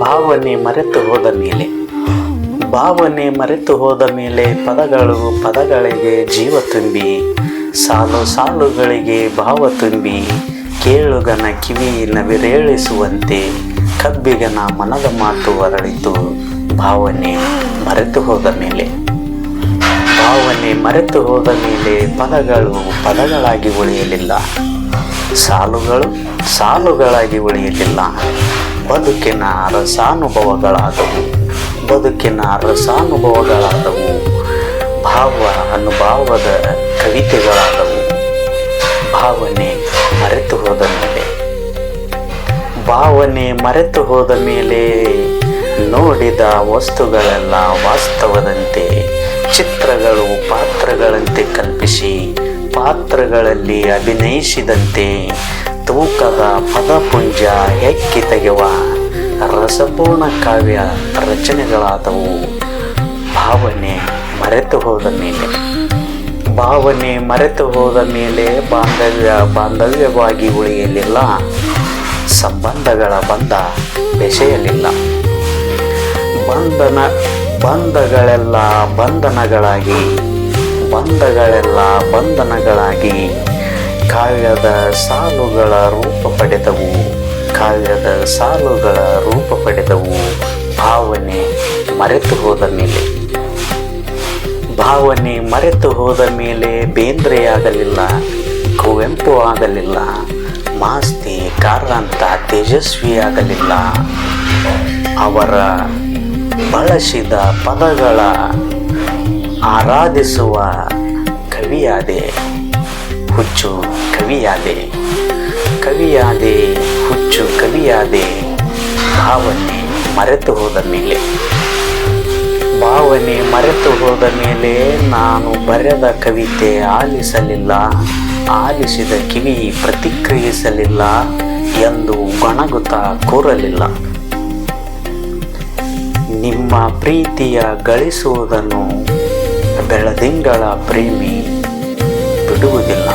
ಭಾವನೆ ಮರೆತು ಹೋದ ಮೇಲೆ ಭಾವನೆ ಮರೆತು ಹೋದ ಮೇಲೆ ಪದಗಳಿಗೆ ಜೀವ ತುಂಬಿ ಸಾಲು ಸಾಲುಗಳಿಗೆ ಭಾವ ತುಂಬಿ ಕೇಳುಗನ ಕಿವಿ ನವಿರೇಳಿಸುವಂತೆ ಕಬ್ಬಿಗನ ಮನದ ಮಾತು ಅರಳಿತು. ಭಾವನೆ ಮರೆತು ಹೋದ ಮೇಲೆ ಭಾವನೆ ಮರೆತು ಹೋದ ಮೇಲೆ ಪದಗಳಾಗಿ ಉಳಿಯಲಿಲ್ಲ, ಸಾಲುಗಳು ಸಾಲುಗಳಾಗಿ ಉಳಿಯಲಿಲ್ಲ. ಬದುಕಿನ ರಸಾನುಭವಗಳಾದವು, ಅನುಭವದ ಕವಿತೆಗಳಾದವು. ಭಾವನೆ ಮರೆತು ಹೋದ ಮೇಲೆ ನೋಡಿದ ವಸ್ತುಗಳೆಲ್ಲ ವಾಸ್ತವದಂತೆ ಚಿತ್ರಗಳು ಪಾತ್ರಗಳಂತೆ ಕಲ್ಪಿಸಿ ಪಾತ್ರಗಳಲ್ಲಿ ಅಭಿನಯಿಸಿದಂತೆ ತೂಕದ ಪದಪುಂಜ ಹೆಕ್ಕಿ ತೆಗೆವ ರಸಪೂರ್ಣ ಕಾವ್ಯ ರಚನೆಗಳಾದವು. ಭಾವನೆ ಮರೆತು ಹೋದ ಮೇಲೆ ಬಾಂಧವ್ಯವಾಗಿ ಉಳಿಯಲಿಲ್ಲ, ಸಂಬಂಧಗಳ ಬಂಧ ಬೆಸೆಯಲಿಲ್ಲ. ಬಂಧಗಳೆಲ್ಲ ಬಂಧನಗಳಾಗಿ ಕಾವ್ಯದ ಸಾಲುಗಳ ರೂಪ ಪಡೆದವು. ಭಾವನೆ ಮರೆತು ಹೋದ ಮೇಲೆ ಬೇಂದ್ರೆಯಾಗಲಿಲ್ಲ, ಕುವೆಂಪು ಆಗಲಿಲ್ಲ, ಮಾಸ್ತಿ ಕಾರಂತ ತೇಜಸ್ವಿಯಾಗಲಿಲ್ಲ. ಅವರ ಬಳಸಿದ ಪದಗಳ ಆರಾಧಿಸುವ ಕವಿಯಾದೆ, ಹುಚ್ಚು ಕವಿಯಾದೆ. ಭಾವನೆ ಮರೆತು ಹೋದ ಮೇಲೆ ನಾನು ಬರೆದ ಕವಿತೆ ಆಲಿಸಿದ ಕಿವಿ ಪ್ರತಿಕ್ರಿಯಿಸಲಿಲ್ಲ ಎಂದು ಗೊಣಗುತ್ತಾ ಕೂರಲಿಲ್ಲ. ನಿಮ್ಮ ಪ್ರೀತಿಯ ಗಳಿಸುವುದನ್ನು ಬೆಳದಿಂಗಳ ಪ್ರೇಮಿ ಬಿಡುವುದಿಲ್ಲ.